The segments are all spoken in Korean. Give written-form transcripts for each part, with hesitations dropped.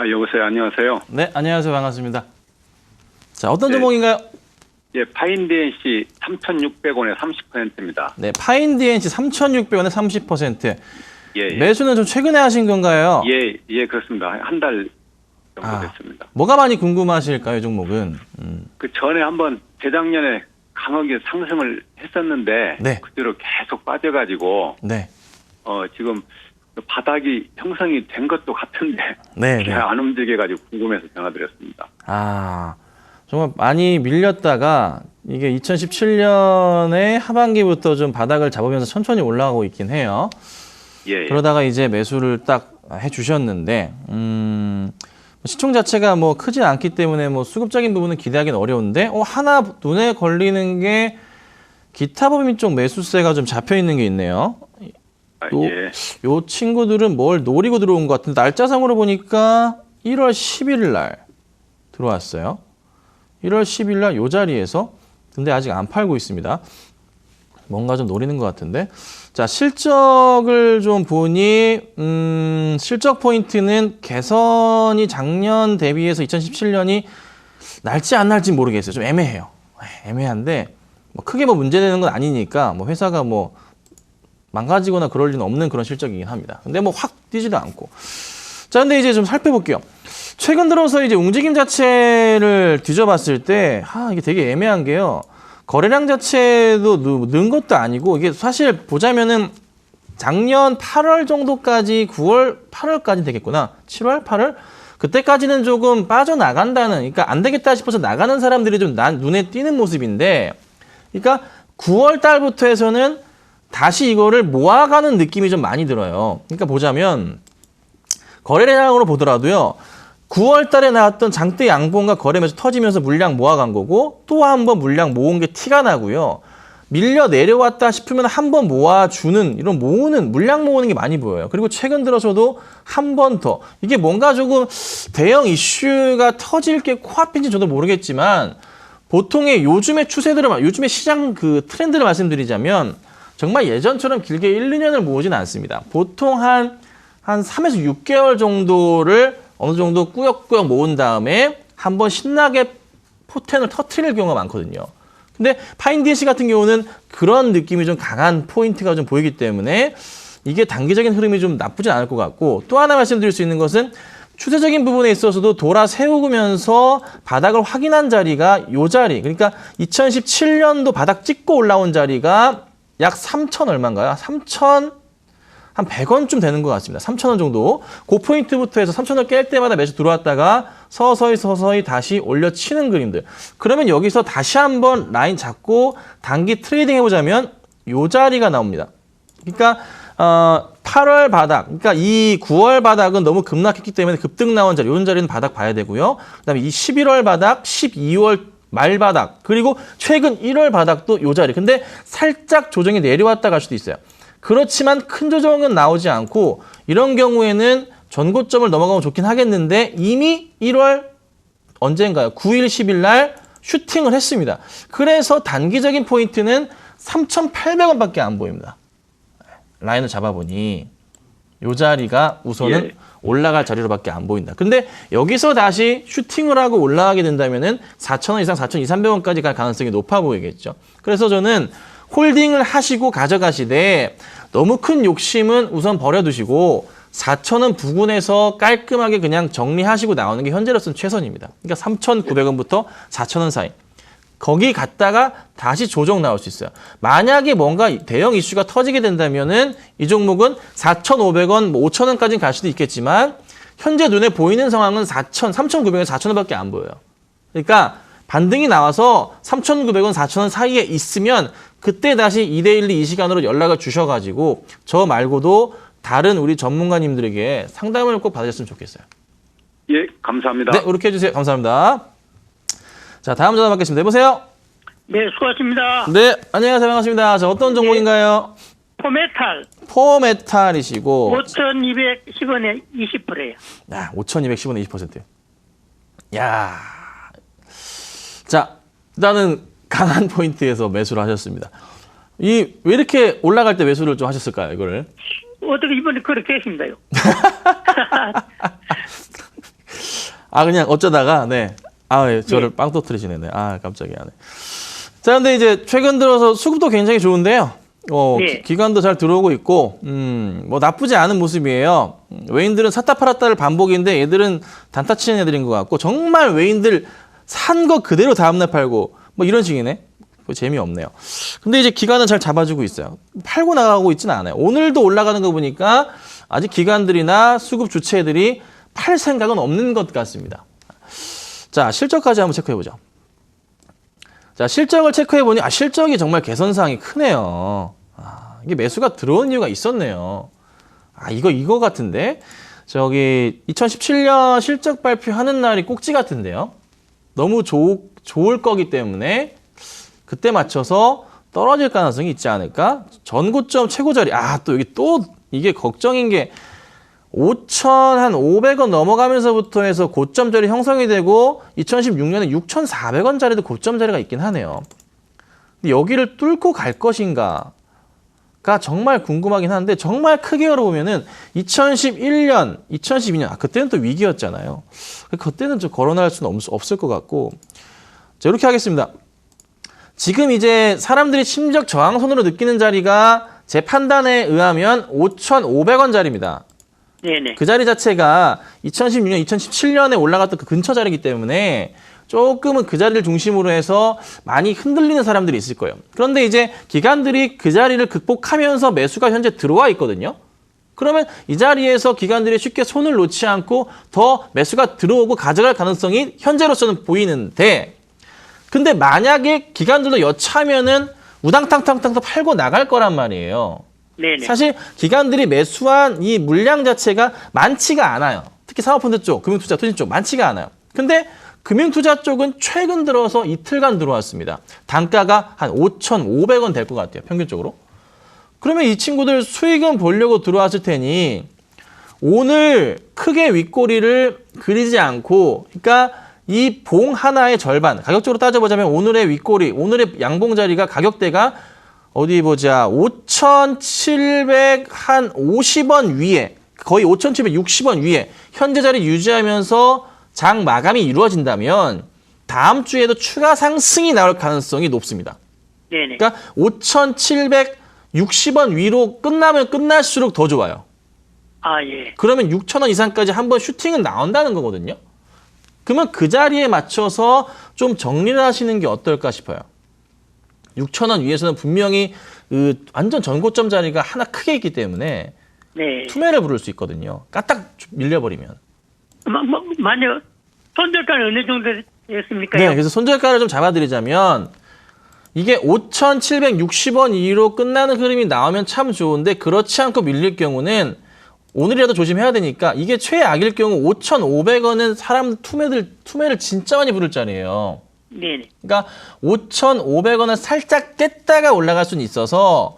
여보세요. 안녕하세요. 네, 안녕하세요. 반갑습니다. 자, 어떤 네. 종목인가요? 예, 파인DNC 3,600원에 30%입니다. 네, 파인DNC 3,600원에 30%. 예, 매수는 좀 최근에 하신 건가요? 예, 그렇습니다. 한 달 정도 됐습니다. 뭐가 많이 궁금하실까요, 이 종목은? 그 전에 한번 재작년에 강하게 상승을 했었는데 네. 그대로 계속 빠져가지고 네. 지금 바닥이 형성이 된 것도 같은데 네, 잘 안 움직여가지고 궁금해서 전화드렸습니다. 정말 많이 밀렸다가 이게 2017년에 하반기부터 좀 바닥을 잡으면서 천천히 올라가고 있긴 해요. 예, 그러다가 이제 매수를 딱 해주셨는데, 시총 자체가 뭐 크진 않기 때문에 뭐 수급적인 부분은 기대하기는 어려운데, 하나 눈에 걸리는 게 기타 법인 쪽 매수세가 좀 잡혀 있는 게 있네요. 예. 요 친구들은 뭘 노리고 들어온 것 같은데, 날짜상으로 보니까 1월 11일 날 들어왔어요. 1월 10일 날 요 자리에서, 근데 아직 안 팔고 있습니다. 뭔가 좀 노리는 것 같은데. 자, 실적을 좀 보니, 실적 포인트는 개선이 작년 대비해서 2017년이 날지 안 날지 모르겠어요. 좀 애매해요. 애매한데, 뭐 크게 뭐 문제되는 건 아니니까, 뭐 회사가 뭐 망가지거나 그럴 리는 없는 그런 실적이긴 합니다. 근데 뭐 확 뛰지도 않고. 자, 근데 이제 좀 살펴볼게요. 최근 들어서 이제 움직임 자체를 뒤져봤을 때, 이게 되게 애매한 게요. 거래량 자체도 는 것도 아니고, 이게 사실 보자면은 작년 8월 정도까지, 9월, 8월까지 되겠구나. 7월, 8월? 그때까지는 조금 빠져나간다는, 그러니까 안 되겠다 싶어서 나가는 사람들이 좀 눈에 띄는 모습인데, 그러니까 9월 달부터 해서는 다시 이거를 모아가는 느낌이 좀 많이 들어요. 그러니까 보자면, 거래량으로 보더라도요. 9월 달에 나왔던 장대 양봉과 거래매수 터지면서 물량 모아간 거고 또 한 번 물량 모은 게 티가 나고요. 밀려 내려왔다 싶으면 한 번 모아주는 이런 물량 모으는 게 많이 보여요. 그리고 최근 들어서도 한 번 더. 이게 뭔가 조금 대형 이슈가 터질 게 코앞인지 저도 모르겠지만 보통의 요즘의 요즘의 시장 그 트렌드를 말씀드리자면 정말 예전처럼 길게 1, 2년을 모으진 않습니다. 보통 한 3에서 6개월 정도를 어느 정도 꾸역꾸역 모은 다음에 한번 신나게 포텐을 터트릴 경우가 많거든요. 근데 파인DNC 같은 경우는 그런 느낌이 좀 강한 포인트가 좀 보이기 때문에 이게 단기적인 흐름이 좀 나쁘진 않을 것 같고 또 하나 말씀드릴 수 있는 것은 추세적인 부분에 있어서도 돌아 세우면서 바닥을 확인한 자리가 이 자리. 그러니까 2017년도 바닥 찍고 올라온 자리가 약 3천 얼마인가요? 3천 한 100원쯤 되는 것 같습니다. 3,000원 정도. 그 포인트부터 해서 3,000원 깰 때마다 매수 들어왔다가 서서히 다시 올려치는 그림들. 그러면 여기서 다시 한번 라인 잡고 단기 트레이딩 해보자면 이 자리가 나옵니다. 그러니까 8월 바닥, 그러니까 이 9월 바닥은 너무 급락했기 때문에 급등 나온 자리, 이런 자리는 바닥 봐야 되고요. 그다음에 이 11월 바닥, 12월 말 바닥, 그리고 최근 1월 바닥도 이 자리. 근데 살짝 조정이 내려왔다 갈 수도 있어요. 그렇지만 큰 조정은 나오지 않고 이런 경우에는 전고점을 넘어가면 좋긴 하겠는데 이미 1월 언젠가요? 9일, 10일 날 슈팅을 했습니다. 그래서 단기적인 포인트는 3,800원밖에 안 보입니다. 라인을 잡아보니 이 자리가 우선은 올라갈 자리로밖에 안 보인다. 근데 여기서 다시 슈팅을 하고 올라가게 된다면은 4,000원 이상, 4,200~300원까지 갈 가능성이 높아 보이겠죠. 그래서 저는 홀딩을 하시고 가져가시되 너무 큰 욕심은 우선 버려두시고 4,000원 부근에서 깔끔하게 그냥 정리하시고 나오는 게 현재로서는 최선입니다. 그러니까 3,900원부터 4,000원 사이. 거기 갔다가 다시 조정 나올 수 있어요. 만약에 뭔가 대형 이슈가 터지게 된다면은 이 종목은 4,500원, 5,000원까지는 갈 수도 있겠지만 현재 눈에 보이는 상황은 3,900원, 4,000원밖에 안 보여요. 그러니까 반등이 나와서 3,900원, 4,000원 사이에 있으면 그때 다시 2대1, 2 시간으로 연락을 주셔가지고 저 말고도 다른 우리 전문가님들에게 상담을 꼭 받으셨으면 좋겠어요. 예, 감사합니다. 네, 그렇게 해주세요. 감사합니다. 자, 다음 전화 받겠습니다. 여보세요? 네, 수고하십니다. 네, 안녕하세요. 반갑습니다. 자, 어떤 종목인가요? 포메탈 포메탈이시고 5,210원에 20%예요. 야, 5,210원에 20%요. 야. 자, 일단은 강한 포인트에서 매수를 하셨습니다. 왜 이렇게 올라갈 때 매수를 좀 하셨을까요, 이거를? 어떻게 이번에 그렇게 했습니다요? 아, 그냥 어쩌다가, 네. 아, 예, 저를 빵 터뜨리시네. 네. 아, 깜짝이야. 네. 자, 근데 이제 최근 들어서 수급도 굉장히 좋은데요. 네. 기관도 잘 들어오고 있고, 뭐 나쁘지 않은 모습이에요. 외인들은 샀다 팔았다를 반복인데 얘들은 단타 치는 애들인 것 같고, 정말 외인들 산 거 그대로 다음날 팔고, 뭐 이런 식이네. 재미없네요. 근데 이제 기관은 잘 잡아주고 있어요. 팔고 나가고 있지는 않아요. 오늘도 올라가는 거 보니까 아직 기관들이나 수급 주체들이 팔 생각은 없는 것 같습니다. 자, 실적까지 한번 체크해보죠. 자, 실적을 체크해보니, 실적이 정말 개선사항이 크네요. 이게 매수가 들어온 이유가 있었네요. 이거 같은데? 저기, 2017년 실적 발표하는 날이 꼭지 같은데요? 너무 좋을 거기 때문에 그때 맞춰서 떨어질 가능성이 있지 않을까? 전고점 최고자리, 또 여기 또 이게 걱정인 게 5,500원 넘어가면서부터 해서 고점 자리 형성이 되고 2016년에 6,400원짜리도 고점 자리가 있긴 하네요. 근데 여기를 뚫고 갈 것인가가 정말 궁금하긴 한데 정말 크게 열어보면은 2011년, 2012년 그때는 또 위기였잖아요. 그때는 좀 거론할 수는 없을 것 같고 자, 이렇게 하겠습니다. 지금 이제 사람들이 심적 저항선으로 느끼는 자리가 제 판단에 의하면 5,500원짜리입니다. 네네. 그 자리 자체가 2016년, 2017년에 올라갔던 그 근처 자리이기 때문에 조금은 그 자리를 중심으로 해서 많이 흔들리는 사람들이 있을 거예요. 그런데 이제 기관들이 그 자리를 극복하면서 매수가 현재 들어와 있거든요. 그러면 이 자리에서 기관들이 쉽게 손을 놓지 않고 더 매수가 들어오고 가져갈 가능성이 현재로서는 보이는데 근데 만약에 기관들도 여차하면은 우당탕탕탕 팔고 나갈 거란 말이에요. 네네. 사실 기관들이 매수한 이 물량 자체가 많지가 않아요. 특히 사모펀드 쪽, 금융투자, 투자 쪽 많지가 않아요. 근데 금융투자 쪽은 최근 들어서 이틀간 들어왔습니다. 단가가 한 5,500원 될 것 같아요. 평균적으로. 그러면 이 친구들 수익은 보려고 들어왔을 테니 오늘 크게 윗꼬리를 그리지 않고 그러니까 이 봉 하나의 절반, 가격적으로 따져보자면 오늘의 윗꼬리, 오늘의 양봉 자리가 가격대가 어디 보자. 5,750원 위에, 거의 5,760원 위에 현재 자리 유지하면서 장 마감이 이루어진다면 다음 주에도 추가 상승이 나올 가능성이 높습니다. 네네. 그러니까 5,760원 위로 끝나면 끝날수록 더 좋아요. 예. 그러면 6,000원 이상까지 한번 슈팅은 나온다는 거거든요. 그러면 그 자리에 맞춰서 좀 정리를 하시는 게 어떨까 싶어요. 6,000원 위에서는 분명히 완전 전고점 자리가 하나 크게 있기 때문에 네. 투매를 부를 수 있거든요. 까딱 밀려버리면. 만약 손절가는 어느 정도 됐습니까? 네, 그래서 손절가를 좀 잡아드리자면 이게 5,760원 이후로 끝나는 흐름이 나오면 참 좋은데 그렇지 않고 밀릴 경우는 오늘이라도 조심해야 되니까 이게 최악일 경우 5,500원은 사람 투매를 진짜 많이 부를 자리예요. 네네. 그러니까 5,500원을 살짝 깼다가 올라갈 수는 있어서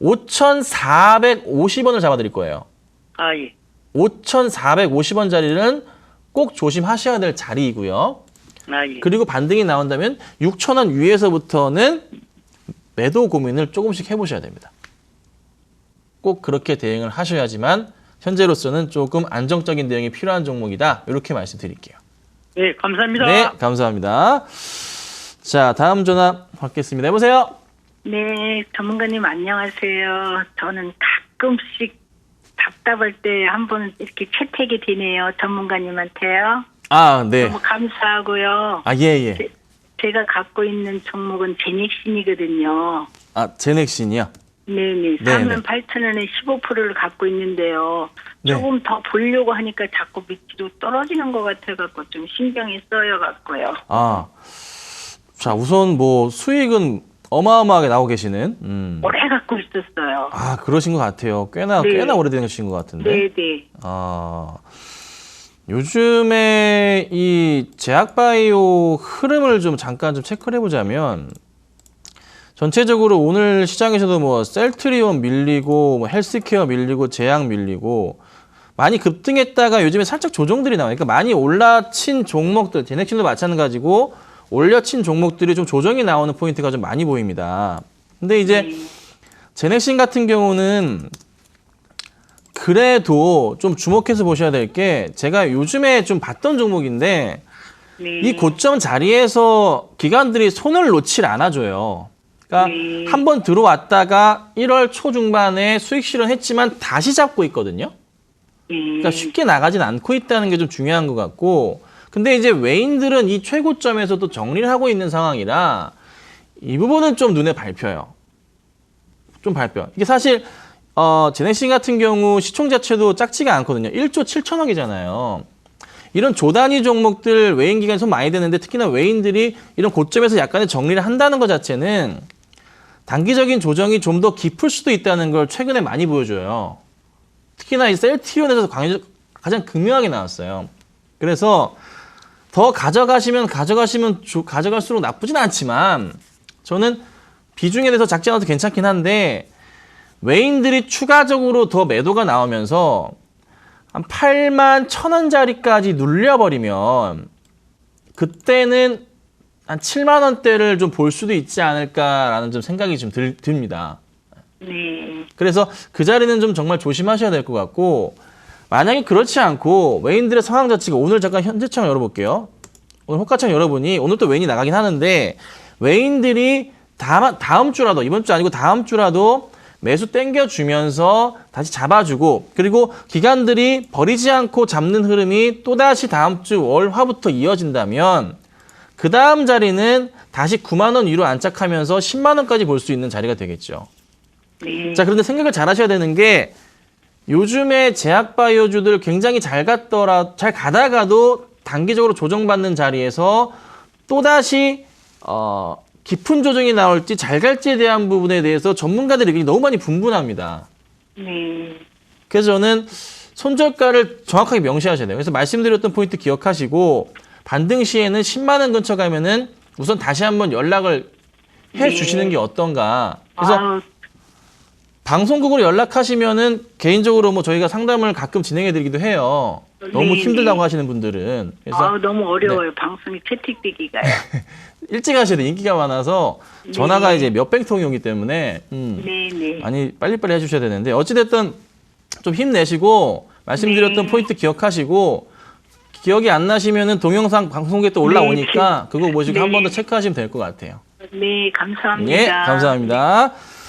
5,450원을 잡아드릴 거예요. 예. 5,450원 자리는 꼭 조심하셔야 될 자리이고요. 예. 그리고 반등이 나온다면 6,000원 위에서부터는 매도 고민을 조금씩 해보셔야 됩니다. 꼭 그렇게 대응을 하셔야지만 현재로서는 조금 안정적인 대응이 필요한 종목이다. 이렇게 말씀드릴게요. 네, 감사합니다. 네, 감사합니다. 자, 다음 전화 받겠습니다. 여보세요? 네, 전문가님 안녕하세요. 저는 가끔씩 답답할 때 한번 이렇게 채택이 되네요. 전문가님한테요. 네. 너무 감사하고요. 예. 제가 갖고 있는 종목은 제넥신이거든요. 제넥신이요? 네네. 38,000원에 15%를 갖고 있는데요. 네. 조금 더 보려고 하니까 자꾸 밑으로 떨어지는 것 같아갖고 좀 신경이 쓰여갖고요. 자, 우선 수익은 어마어마하게 나오고 계시는. 오래 갖고 있었어요. 그러신 것 같아요. 꽤나 오래된 것인 것 같은데. 네네. 요즘에 이 제약바이오 흐름을 좀 잠깐 체크를 해보자면 전체적으로 오늘 시장에서도 셀트리온 밀리고 헬스케어 밀리고 제약 밀리고 많이 급등했다가 요즘에 살짝 조정들이 나오니까 많이 올라친 종목들, 제넥신도 마찬가지고 올려친 종목들이 좀 조정이 나오는 포인트가 좀 많이 보입니다. 근데 이제 제넥신 같은 경우는 그래도 좀 주목해서 보셔야 될 게 제가 요즘에 좀 봤던 종목인데 네. 이 고점 자리에서 기관들이 손을 놓질 않아줘요. 그러니까 네. 한번 들어왔다가 1월 초중반에 수익 실현했지만 다시 잡고 있거든요. 그러니까 쉽게 나가진 않고 있다는 게 좀 중요한 것 같고, 근데 이제 외인들은 이 최고점에서도 정리를 하고 있는 상황이라 이 부분은 좀 눈에 밟혀요. 좀 밟혀. 이게 사실 제네시 같은 경우 시총 자체도 작지가 않거든요. 1조 7천억이잖아요. 이런 조단위 종목들 외인 기관이 손 많이 대는데 특히나 외인들이 이런 고점에서 약간의 정리를 한다는 것 자체는 단기적인 조정이 좀 더 깊을 수도 있다는 걸 최근에 많이 보여줘요. 특히나 이 셀트리온에서 가장 극명하게 나왔어요. 그래서 더 가져갈수록 나쁘진 않지만 저는 비중에 대해서 작지 않아도 괜찮긴 한데 외인들이 추가적으로 더 매도가 나오면서 한 8만 1,000원짜리까지 눌려버리면 그때는 한 7만 원대를 좀 볼 수도 있지 않을까라는 좀 생각이 좀 듭니다. 네. 그래서 그 자리는 좀 정말 조심하셔야 될 것 같고, 만약에 그렇지 않고 외인들의 상황 자체가 오늘 잠깐 현재창 열어볼게요. 오늘 호가창 열어보니 오늘 또 외인이 나가긴 하는데 외인들이 다음 주라도, 이번 주 아니고 다음 주라도 매수 땡겨주면서 다시 잡아주고, 그리고 기관들이 버리지 않고 잡는 흐름이 또다시 다음 주 월화부터 이어진다면 그 다음 자리는 다시 9만 원 위로 안착하면서 10만 원까지 볼 수 있는 자리가 되겠죠. 네. 자, 그런데 생각을 잘 하셔야 되는 게 요즘에 제약바이오주들 굉장히 잘 가다가도 단기적으로 조정받는 자리에서 또다시 깊은 조정이 나올지 잘 갈지에 대한 부분에 대해서 전문가들의 의견이 너무 많이 분분합니다. 네. 그래서 저는 손절가를 정확하게 명시하셔야 돼요. 그래서 말씀드렸던 포인트 기억하시고 반등 시에는 10만 원 근처 가면은 우선 다시 한번 연락을 해 주시는 게 어떤가. 그래서 아우, 방송국으로 연락하시면은 개인적으로 뭐 저희가 상담을 가끔 진행해 드리기도 해요. 너무 네, 힘들다고 네. 하시는 분들은. 그래서 아우, 너무 어려워요. 방송이 채택되기가요. 일찍 하셔야 돼요. 인기가 많아서 전화가 이제 몇백 통이 오기 때문에 네네. 많이 빨리빨리 해주셔야 되는데 어찌됐든 좀 힘내시고 말씀드렸던 네. 포인트 기억하시고 기억이 안 나시면은 동영상 방송국에 또 올라오니까 그거 보시고 네. 한 번 더 체크하시면 될 것 같아요. 네, 감사합니다. 예, 감사합니다.